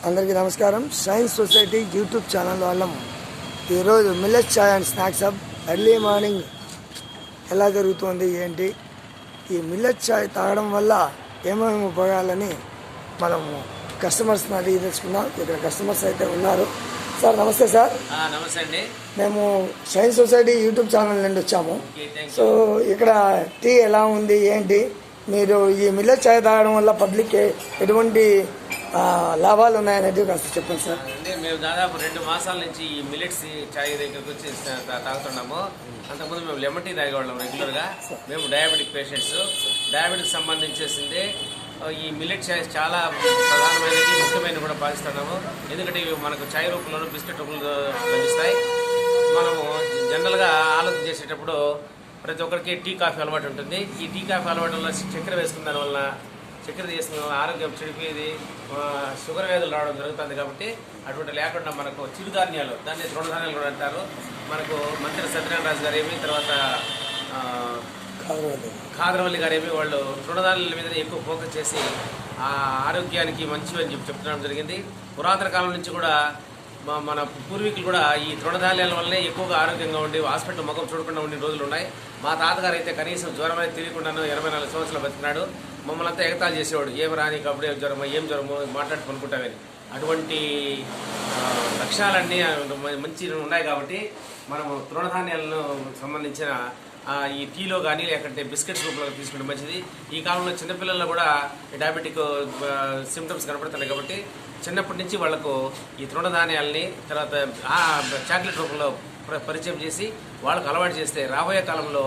అందరికీ నమస్కారం. Science society YouTube channel వాళ్ళం ఈరోజు millet chai and snacks hub early morning ఎలా జరుగుతుంది ఏంటి, ఈ మిల్లెట్ చాయ్ తాగడం వల్ల ఏమేమి ఉపయోగాలని మనము కస్టమర్స్ని అడిగి తెలుసుకున్నాం. ఇక్కడ కస్టమర్స్ అయితే ఉన్నారు. సార్ నమస్తే. సార్ నమస్తే అండి. మేము సైన్స్ సొసైటీ యూట్యూబ్ ఛానల్ నుండి వచ్చాము. సో ఇక్కడ టీ ఎలా ఉంది ఏంటి, మీరు ఈ మిల్లెట్ చాయ్ తాగడం వల్ల పబ్లిక్ ఎటువంటి లాభాలు ఉన్నాయనేది కాస్త చెప్పండి సార్. అంటే మేము దాదాపు 2 మాసాల నుంచి ఈ మిల్లెట్స్ చాయ్ దగ్గరకు వచ్చి తాగుతున్నాము. అంతకుముందు మేము లెమన్ టీ తాగేవాళ్ళం రెగ్యులర్గా. మేము డయాబెటిక్ పేషెంట్స్. డయాబెటిక్ సంబంధించేసింది ఈ మిల్లెట్ చాయ్ చాలా ప్రధానమైనది, ముఖ్యమైన కూడా భావిస్తున్నాము. ఎందుకంటే ఇవి మనకు చాయ్ రూపంలోనూ బిస్కెట్ రూపంలో లభిస్తాయి. మనము జనరల్గా ఆలోచన చేసేటప్పుడు ప్రతి ఒక్కరికి టీ కాఫీ అలవాటు ఉంటుంది. ఈ టీ కాఫీ అలవాటు వల్ల చక్కెర వేసుకున్న దానివల్ల, చక్కెర చేసుకున్న వల్ల ఆరోగ్యం చెడిపోయేది, షుగర్ వ్యాధులు రావడం జరుగుతుంది. కాబట్టి అటువంటి లేకుండా మనకు చిరుధాన్యాలు, దాన్ని తృణధాన్యాలు కూడా అంటారు. మనకు మంత్రి సత్యనారాయణ రాజు గారేమి, తర్వాత ఖాదరవల్లి గారేమి, వాళ్ళు తృణధాన్యాల మీద ఎక్కువ ఫోకస్ చేసి ఆరోగ్యానికి మంచివి అని చెప్తుండడం జరిగింది. పురాతన కాలం నుంచి కూడా మన పూర్వీకులు కూడా ఈ తృణధాన్యాల వల్లే ఎక్కువగా ఆరోగ్యంగా ఉండి హాస్పిటల్ ముఖం చూడకుండా ఉండే రోజులు ఉన్నాయి. మా తాతగారు అయితే కనీసం జ్వరం అనేది తెలియకుండాను 84 సంవత్సరాలు బతికినాడు. మమ్మల్ని అంతా ఎగతాళి చేసేవాడు, ఏం రాని అప్పుడే జ్వరమో ఏం జ్వరమో మాట్లాడి కొనుక్కుంటామని. అటువంటి లక్షణాలన్నీ మంచి ఉన్నాయి. కాబట్టి మనము తృణధాన్యాలను సంబంధించిన ఈ టీలో కానీ లేకుంటే బిస్కెట్స్ రూపంలో తీసుకుంటే మంచిది. ఈ కాలంలో చిన్నపిల్లల్లో కూడా డయాబెటిక్ సిమ్టమ్స్ కనపడుతున్నాయి. కాబట్టి చిన్నప్పటి నుంచి వాళ్లకు ఈ తృణధాన్యాలని, తర్వాత చాక్లెట్ రూపంలో పరిచయం చేసి వాళ్ళకు అలవాటు చేస్తే రాబోయే కాలంలో